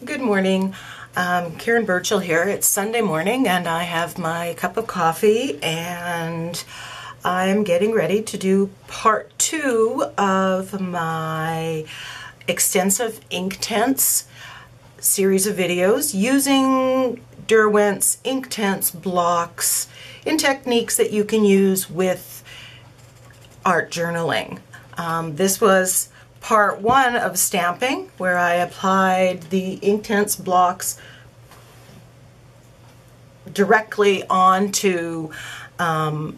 Good morning. Karen Burchill here. It's Sunday morning and I have my cup of coffee and I'm getting ready to do part 2 of my extensive Inktense series of videos using Derwent's Inktense blocks in techniques that you can use with art journaling. This was part 1 of stamping, where I applied the Inktense blocks directly onto the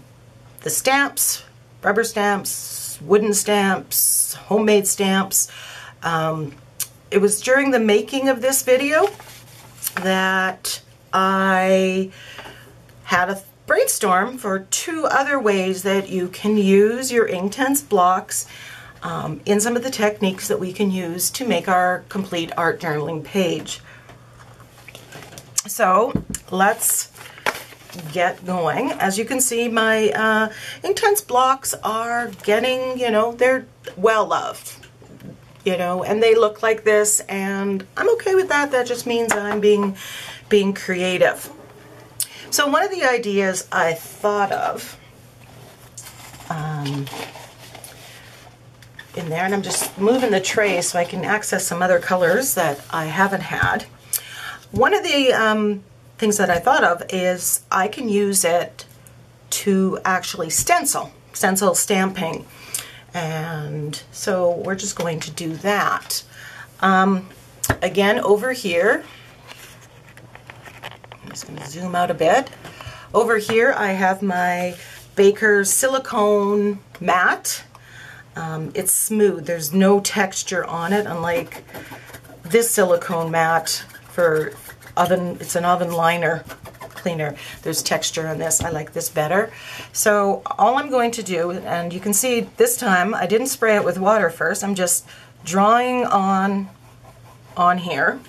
stamps, rubber stamps, wooden stamps, homemade stamps. It was during the making of this video that I had a brainstorm for 2 other ways that you can use your Inktense blocks in some of the techniques that we can use to make our complete art journaling page. So let's get going. As you can see, my Inktense blocks are getting, they're well loved, and they look like this, and I'm okay with that. That just means I'm being creative. So one of the ideas I thought of in there, and I'm just moving the tray so I can access some other colors that I haven't had. One of the things that I thought of is I can use it to actually stencil stamping, and so we're just going to do that. Again, over here, I'm just going to zoom out a bit. Over here I have my Baker's silicone mat. It's smooth, there's no texture on it, unlike this silicone mat for oven. It's an oven liner cleaner. There's texture on this. I like this better. So all I'm going to do, and you can see this time I didn't spray it with water first, I'm just drawing on here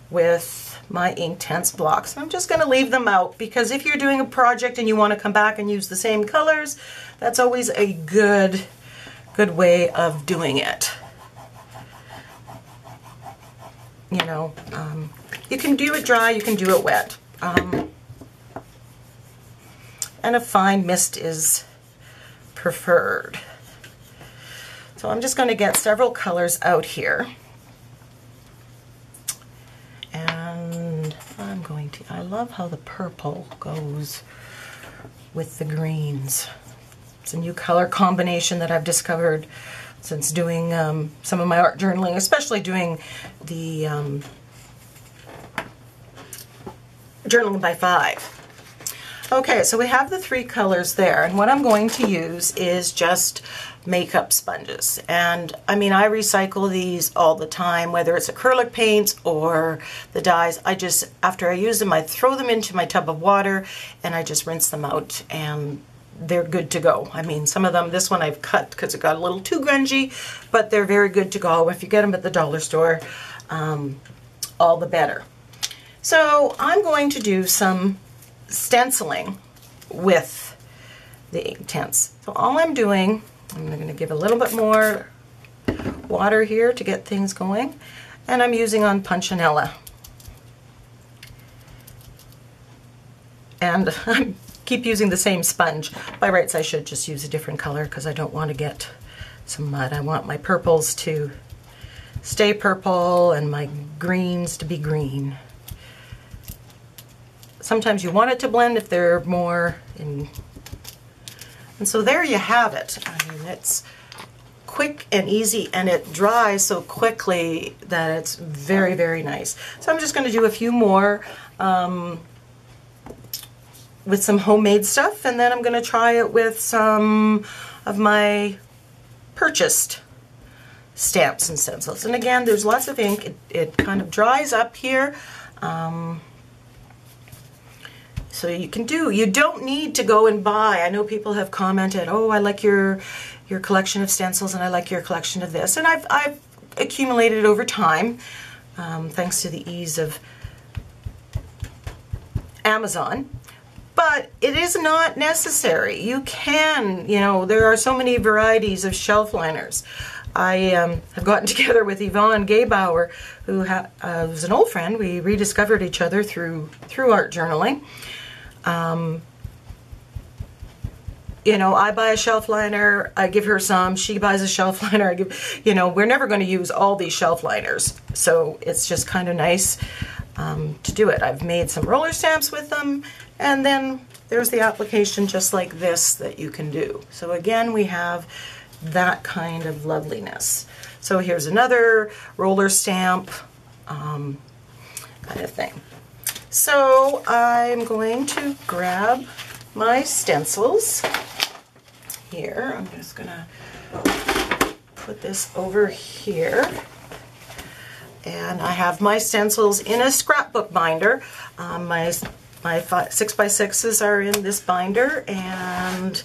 with my Inktense blocks. I'm just going to leave them out because if you're doing a project and you want to come back and use the same colors, that's always a good way of doing it. You can do it dry, you can do it wet. And a fine mist is preferred. So I'm just going to get several colors out here. And I love how the purple goes with the greens. It's a new color combination that I've discovered since doing some of my art journaling, especially doing the journaling by 5. Okay, so we have the 3 colors there, and what I'm going to use is just makeup sponges. And I mean, I recycle these all the time, whether it's acrylic paints or the dyes. After I use them, I throw them into my tub of water and I just rinse them out and they're good to go. I mean, some of them, this one I've cut because it got a little too grungy, but they're very good to go. If you get them at the dollar store, all the better. So I'm going to do some stenciling with the Inktense. So all I'm doing, I'm going to give a little bit more water here to get things going, and I'm using on Punchinella. And I keep using the same sponge. By rights, I should just use a different color because I don't want to get some mud. I want my purples to stay purple and my greens to be green. Sometimes you want it to blend if they're more in. And so there you have it. I mean, it's quick and easy, and it dries so quickly that it's very, very nice. So I'm just going to do a few more with some homemade stuff, and then I'm going to try it with some of my purchased stamps and stencils. And again, there's lots of ink. It kind of dries up here. So you don't need to go and buy. I know people have commented, oh, I like your collection of stencils and I like your collection of this. And I've accumulated over time, thanks to the ease of Amazon. But it is not necessary. You can, there are so many varieties of shelf liners. I have gotten together with Yvonne Gaybauer, who was an old friend. We rediscovered each other through art journaling. You know, I buy a shelf liner, I give her some, she buys a shelf liner, I give, you know, we're never going to use all these shelf liners, so it's just kind of nice to do it. I've made some roller stamps with them, and then there's the application just like this that you can do. So again, we have that kind of loveliness. So here's another roller stamp kind of thing. So I'm going to grab my stencils here. I'm just gonna put this over here, and I have my stencils in a scrapbook binder. My 6x6s are in this binder, and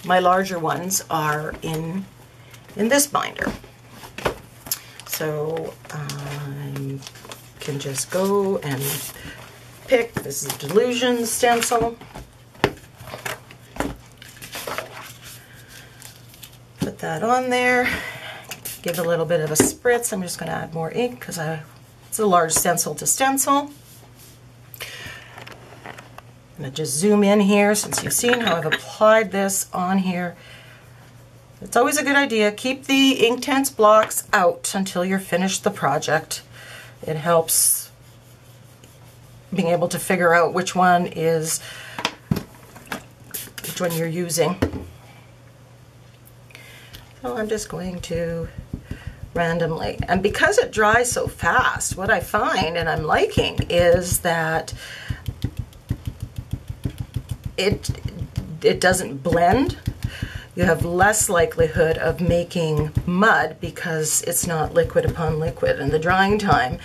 my larger ones are in this binder. So I can just go and pick. This is Delusion stencil. Put that on there. Give a little bit of a spritz. I'm just going to add more ink because it's a large stencil to stencil. I'm going to just zoom in here since you've seen how I've applied this on here. It's always a good idea. Keep the Inktense blocks out until you're finished the project. It helps being able to figure out which one you're using. So I'm just going to randomly, and because it dries so fast, what I find and I'm liking is that it doesn't blend. You have less likelihood of making mud because it's not liquid upon liquid, and the drying time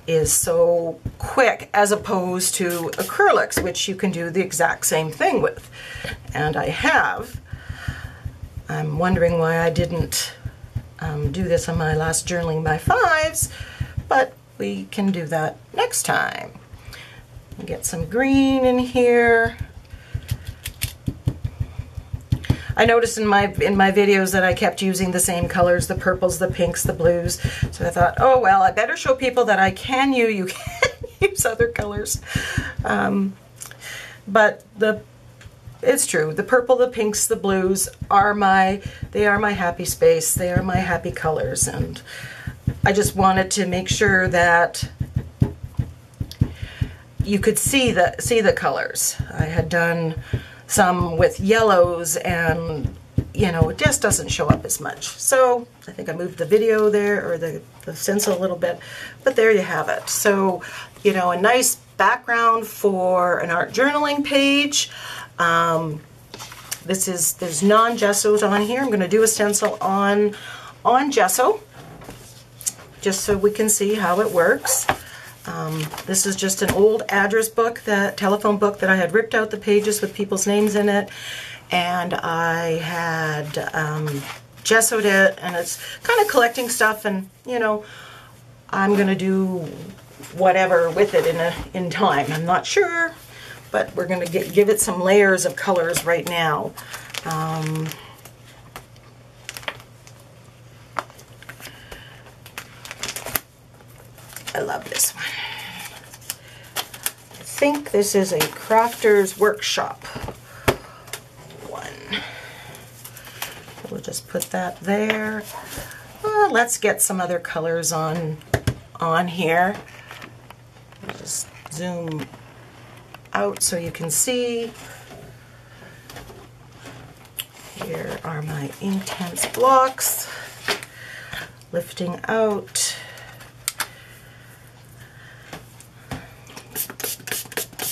is so quick as opposed to acrylics, which you can do the exact same thing with. And I'm wondering why I didn't do this on my last journaling by 5s, but we can do that next time. Get some green in here. I noticed in my videos that I kept using the same colors, the purples, the pinks, the blues. So I thought, oh well, I better show people that you can use other colors. But it's true. The purple, the pinks, the blues are my happy space. They are my happy colors, and I just wanted to make sure that you could see the colors. I had done some with yellows, and you know, it just doesn't show up as much. So I think I moved the video there, or the stencil a little bit, but there you have it. So, you know, a nice background for an art journaling page. There's non-gessos on here. I'm going to do a stencil on gesso, just so we can see how it works. This is just an old address book, telephone book that I had ripped out the pages with people's names in it, and I had gessoed it, and it's kind of collecting stuff, and you know, I'm going to do whatever with it in time. I'm not sure, but we're going to give it some layers of colors right now. I love this one. I think this is a Crafter's Workshop one. We'll just put that there. Let's get some other colors on here. Just zoom out so you can see. Here are my Inktense blocks. Lifting out.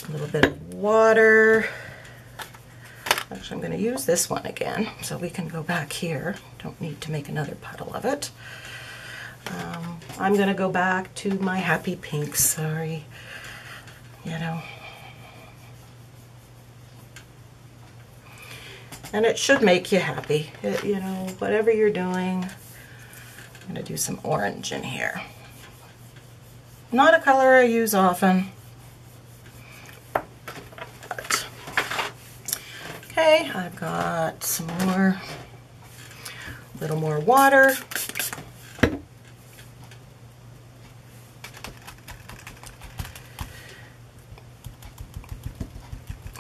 A little bit of water. Actually, I'm going to use this one again so we can go back here. Don't need to make another puddle of it. I'm going to go back to my happy pinks. Sorry. You know. And it should make you happy. You know, whatever you're doing. I'm going to do some orange in here. Not a color I use often. But, okay, I've got some more A little more water.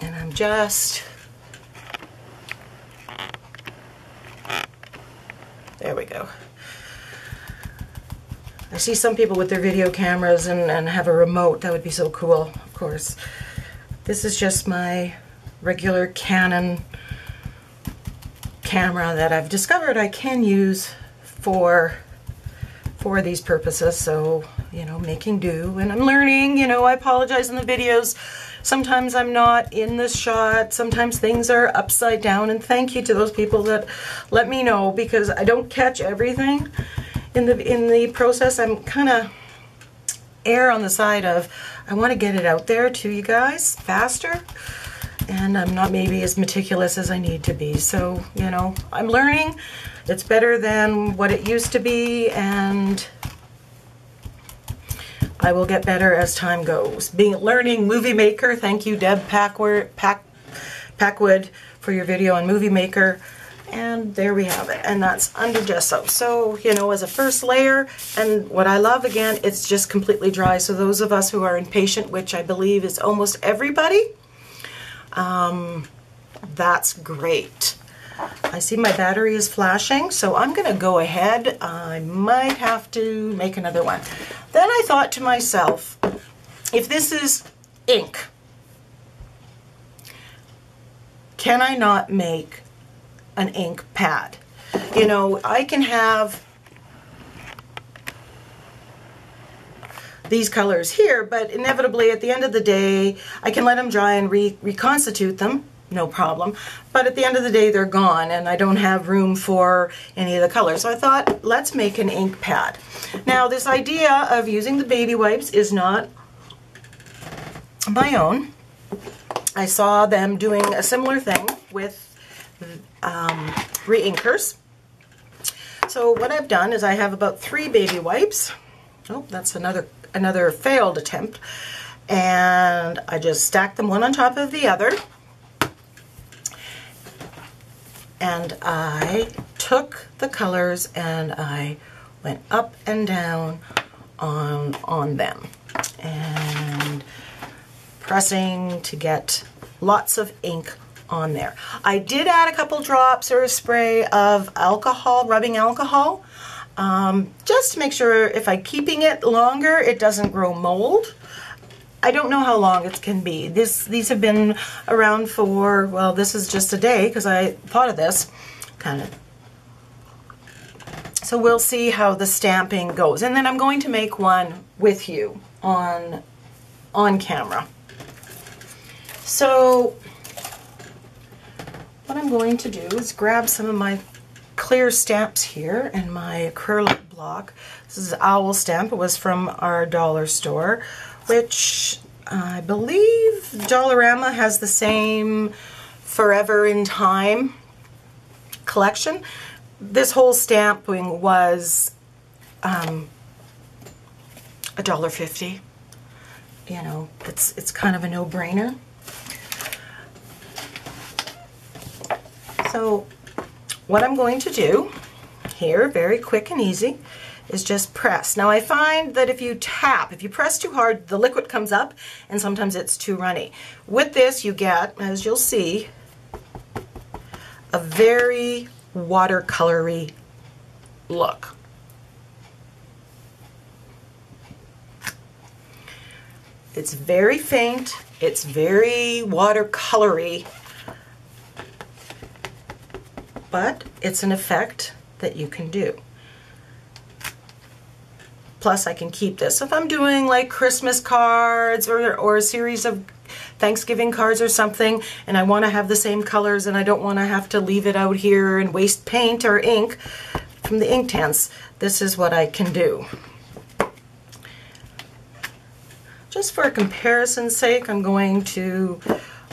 And I'm just, there we go. I see some people with their video cameras and have a remote. That would be so cool, of course. This is just my regular Canon camera that I've discovered I can use for these purposes. So, you know, making do. And I'm learning, you know, I apologize in the videos. Sometimes I'm not in the shot. Sometimes things are upside down. And thank you to those people that let me know, because I don't catch everything in the process. I'm kind of err on the side of I want to get it out there to you guys faster, and I'm not maybe as meticulous as I need to be. So, you know, I'm learning. It's better than what it used to be, and I will get better as time goes. Learning Movie Maker. Thank you, Deb Packwood, for your video on Movie Maker. And there we have it, and that's under gesso. So, you know, as a first layer, and what I love, again, it's just completely dry. So those of us who are impatient, which I believe is almost everybody, that's great. I see my battery is flashing, so I'm going to go ahead. I might have to make another one. Then I thought to myself, if this is ink, can I not make an ink pad? You know, I can have these colors here, but inevitably at the end of the day, I can let them dry and reconstitute them, no problem. But at the end of the day, they're gone, and I don't have room for any of the colors. So I thought, let's make an ink pad. Now, this idea of using the baby wipes is not my own. I saw them doing a similar thing with re-inkers. So what I've done is I have about 3 baby wipes. Oh, that's another failed attempt. And I just stacked them one on top of the other. And I took the colors and I went up and down on them, and pressing to get lots of ink on there. I did add a couple drops or a spray of alcohol, rubbing alcohol, just to make sure if I'm keeping it longer, it doesn't grow mold. I don't know how long it can be. These have been around for, well, this is just a day because I thought of this, kind of. So we'll see how the stamping goes. And then I'm going to make one with you on camera. So what I'm going to do is grab some of my clear stamps here and my acrylic block. This is Owl Stamp. It was from our dollar store, which I believe Dollarama has the same Forever in Time collection. This whole stamping was $1.50. You know, it's kind of a no-brainer. So what I'm going to do here, very quick and easy, is just press. Now I find that if you press too hard, the liquid comes up and sometimes it's too runny. With this you get, as you'll see, a very watercolory look. It's very faint, it's very watercolory, but it's an effect that you can do. Plus I can keep this. So if I'm doing like Christmas cards or a series of Thanksgiving cards or something, and I want to have the same colors and I don't want to have to leave it out here and waste paint or ink from the Inktense, this is what I can do. Just for comparison's sake, I'm going to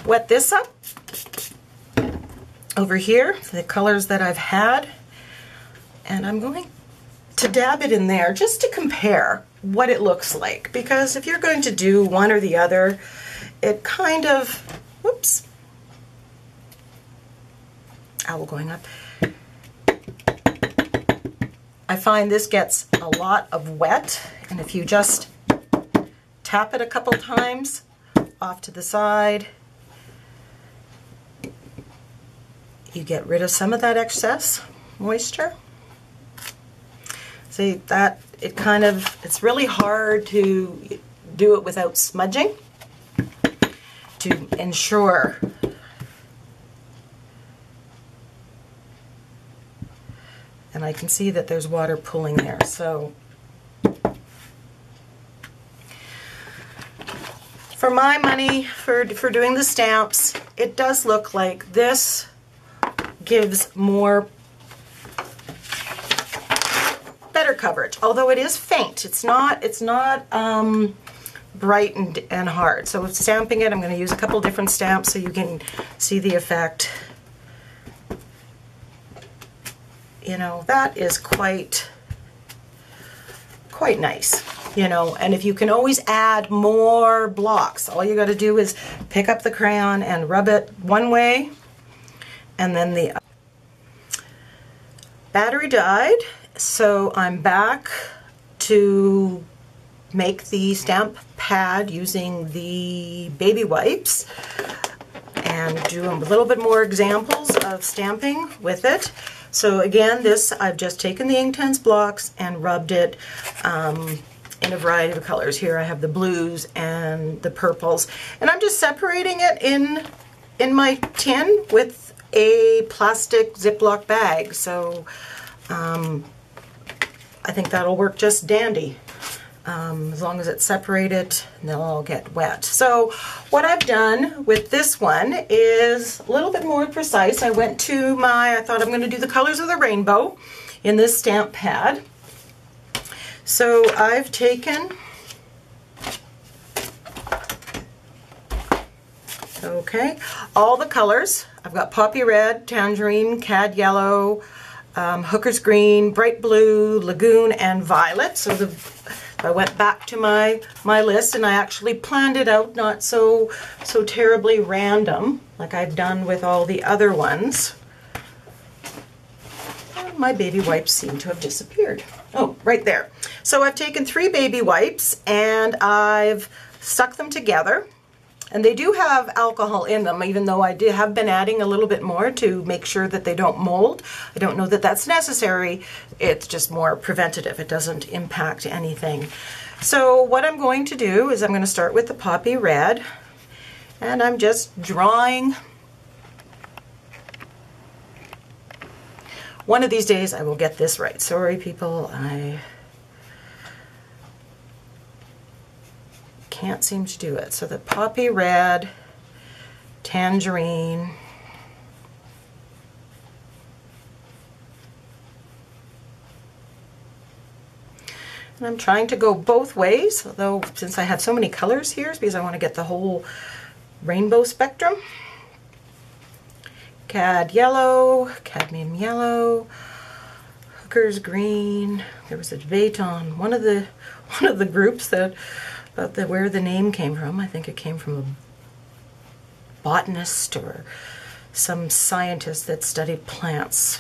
wet this up over here, the colors that I've had, and I'm going to dab it in there just to compare what it looks like, because if you're going to do one or the other, it kind of, whoops, owl going up, I find this gets a lot of wet, and if you just tap it a couple times off to the side, you get rid of some of that excess moisture. See that it's really hard to do it without smudging to ensure and I can see that there's water pooling there. So for my money, for doing the stamps, it does look like this gives more better coverage, although it is faint. It's not bright and hard. So with stamping it, I'm going to use a couple different stamps so you can see the effect. You know, that is quite nice, you know, and if you can always add more blocks, all you got to do is pick up the crayon and rub it one way and then the other. Battery died, so I'm back to make the stamp pad using the baby wipes and do a little bit more examples of stamping with it. So again, this, I've just taken the Inktense blocks and rubbed it in a variety of colors. Here I have the blues and the purples, and I'm just separating it in my tin with a plastic Ziploc bag. So I think that'll work just dandy. As long as it's separated, they'll all get wet. So what I've done with this one is a little bit more precise. I went to I thought I'm going to do the colors of the rainbow in this stamp pad. So I've taken, okay, all the colors. I've got poppy red, tangerine, cad yellow, hooker's green, bright blue, lagoon, and violet. So I went back to my list and I actually planned it out, not so terribly random like I've done with all the other ones. And my baby wipes seem to have disappeared. Oh, right there. So I've taken 3 baby wipes and I've stuck them together. And they do have alcohol in them, even though I have been adding a little bit more to make sure that they don't mold. I don't know that that's necessary. It's just more preventative. It doesn't impact anything. So what I'm going to do is I'm going to start with the poppy red, and I'm just drawing. One of these days I will get this right. Sorry, people. I can't seem to do it. So the poppy red, tangerine, and I'm trying to go both ways, although since I have so many colors here, it's because I want to get the whole rainbow spectrum. Cad yellow, cadmium yellow, hooker's green. There was a debate on one of the groups that about where the name came from. I think it came from a botanist or some scientist that studied plants.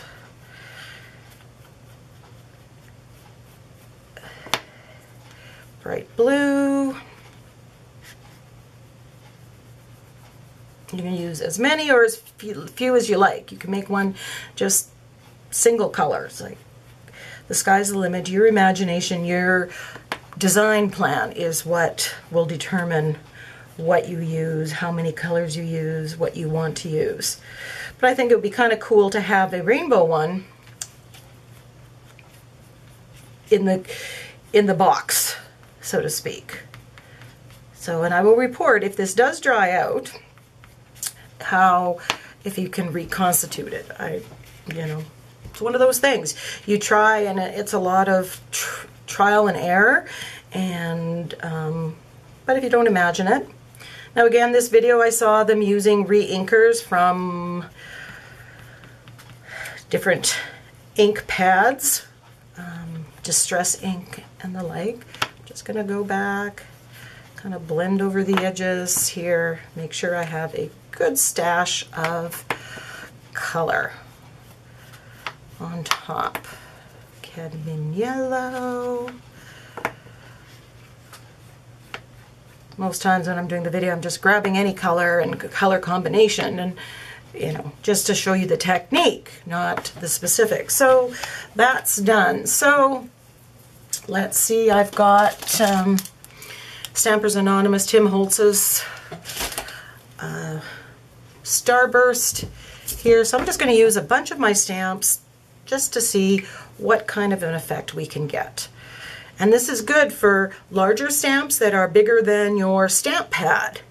Bright blue. You can use as many or as few as you like. You can make one just single colors. Like, the sky's the limit. Your imagination, your design plan is what will determine what you use, how many colors you use, what you want to use. But I think it would be kind of cool to have a rainbow one in the box, so to speak. So, and I will report if this does dry out, if you can reconstitute it. You know, it's one of those things. You try, and it's a lot of trial and error, and but if you don't imagine it. Now again, this video I saw them using re-inkers from different ink pads, distress ink and the like. I'm just going to go back, kind of blend over the edges here, make sure I have a good stash of color on top. cadmium yellow. Most times when I'm doing the video, I'm just grabbing any color and color combination, and you know, just to show you the technique, not the specifics. So that's done. So let's see, I've got Stampers Anonymous, Tim Holtz's Starburst here. So I'm just going to use a bunch of my stamps just to see what kind of an effect we can get. And this is good for larger stamps that are bigger than your stamp pad.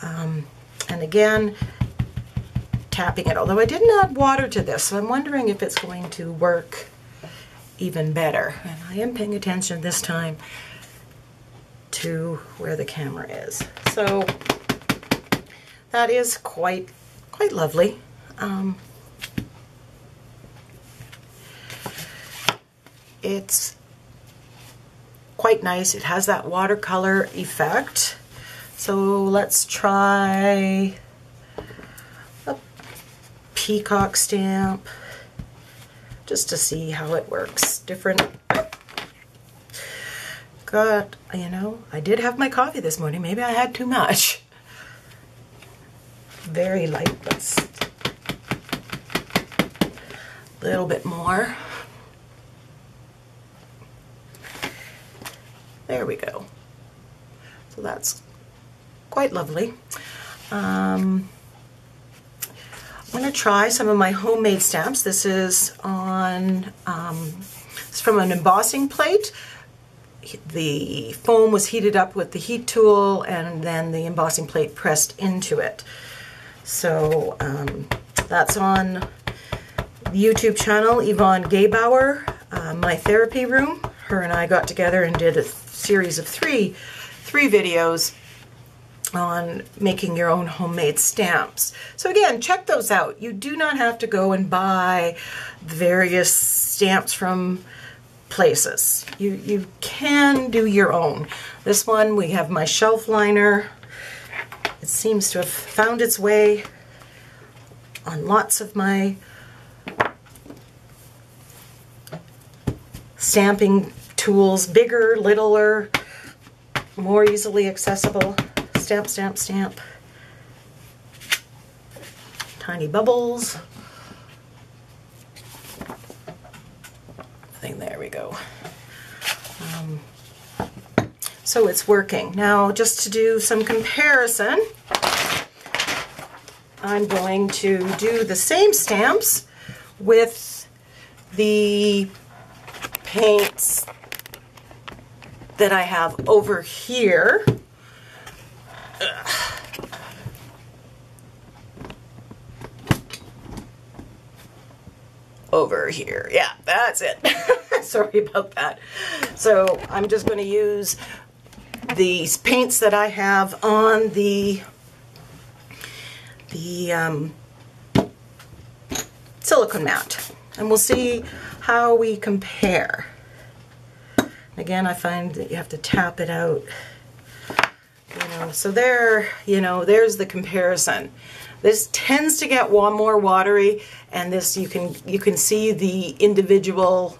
And again, tapping it, although I didn't add water to this, so I'm wondering if it's going to work even better. And I am paying attention this time to where the camera is. So that is quite lovely. It's quite nice. It has that watercolor effect. So let's try a Peacock Stamp just to see how it works. Different. God, you know, I did have my coffee this morning. Maybe I had too much. Very light. Let's a little bit more. There we go. So that's quite lovely. I'm going to try some of my homemade stamps. This is on, it's from an embossing plate. The foam was heated up with the heat tool and then the embossing plate pressed into it. So that's on the YouTube channel, Yvonne Gaybauer, My Therapy Room. Her and I got together and did a series of three videos on making your own homemade stamps. So again, check those out. You do not have to go and buy various stamps from places. You can do your own. This one, we have my shelf liner. It seems to have found its way on lots of my stamping tools, bigger, littler, more easily accessible. Stamp, stamp, stamp. Tiny bubbles. I think there we go. So it's working. Now, just to do some comparison, I'm going to do the same stamps with the paints that I have over here. Over here. Yeah, that's it. Sorry about that. So I'm just going to use these paints that I have on the silicone mat, and we'll see how we compare. Again, I find that you have to tap it out. So there, there's the comparison. This tends to get more watery, and this you can see the individual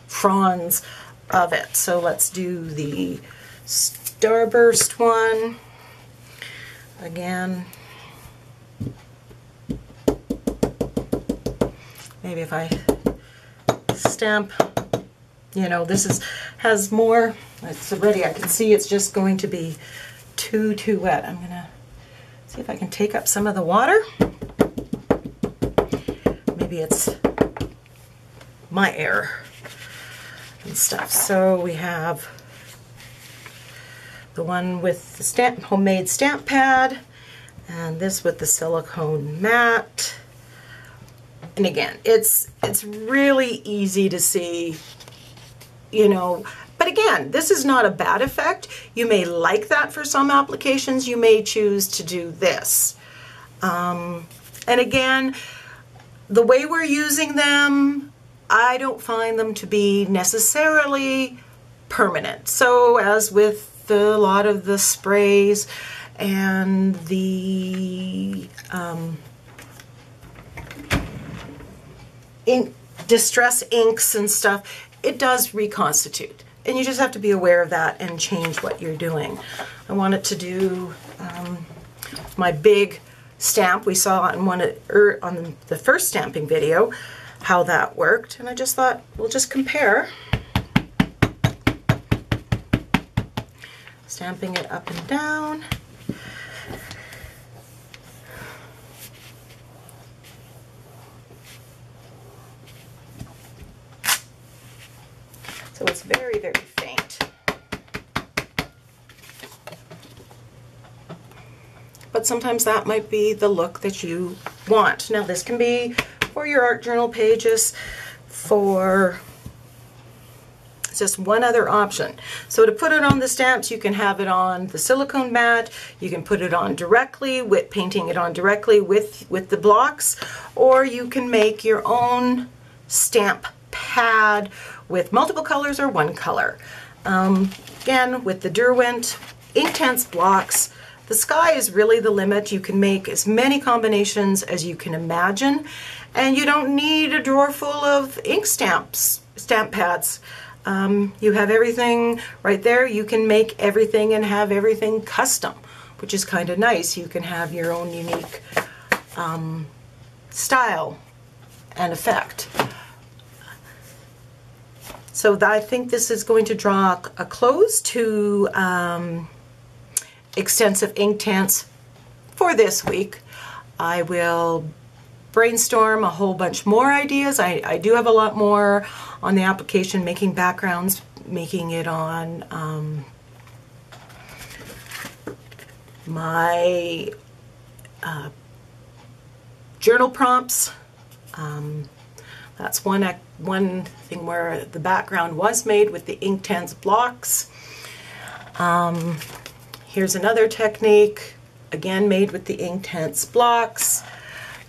fronds of it. So let's do the Starburst one again. Maybe if I stamp, this has more. It's already, I can see it's just going to be too wet. I'm gonna see if I can take up some of the water. Maybe it's my error and stuff. So we have the one with the homemade stamp pad, and this with the silicone mat. And again, it's really easy to see, but again, this is not a bad effect. You may like that for some applications. You may choose to do this. And again, the way we're using them, I don't find them to be necessarily permanent. So as with a lot of the sprays and the distress inks and stuff, it does reconstitute. And you just have to be aware of that and change what you're doing. I wanted to do my big stamp. We saw on on the first stamping video how that worked, and I just thought we'll just compare. Stamping it up and down. So it's very, very faint. But sometimes that might be the look that you want. Now this can be for your art journal pages, for just one other option. So to put it on the stamps, you can have it on the silicone mat, you can put it on directly, with painting it on directly with the blocks, or you can make your own stamp pad with multiple colors or one color. Again, with the Derwent Inktense Blocks, the sky is really the limit. You can make as many combinations as you can imagine, and you don't need a drawer full of ink stamp pads. You have everything right there. You can make everything and have everything custom, which is kind of nice. You can have your own unique style and effect. So I think this is going to draw a close to Extensive Inktense for this week. I will brainstorm a whole bunch more ideas. I do have a lot more on the application, making backgrounds, making it on my journal prompts. That's one thing where the background was made with the Inktense Blocks. Here's another technique, again made with the Inktense Blocks.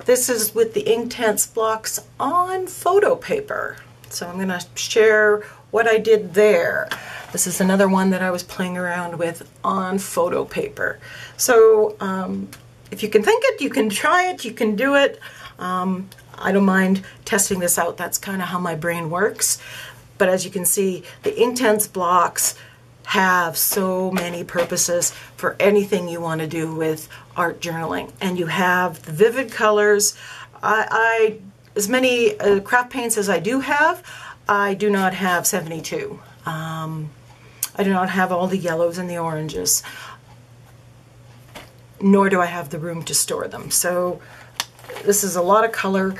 This is with the Inktense Blocks on photo paper. So I'm going to share what I did there. This is another one that I was playing around with on photo paper. So if you can think it, you can try it, you can do it. I don't mind testing this out. That's kind of how my brain works. But as you can see, the Inktense Blocks have so many purposes for anything you want to do with art journaling. And you have the vivid colors. As many craft paints as I do have, I do not have 72. I do not have all the yellows and the oranges, nor do I have the room to store them. So this is a lot of color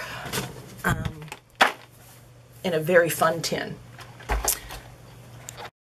in a very fun tin.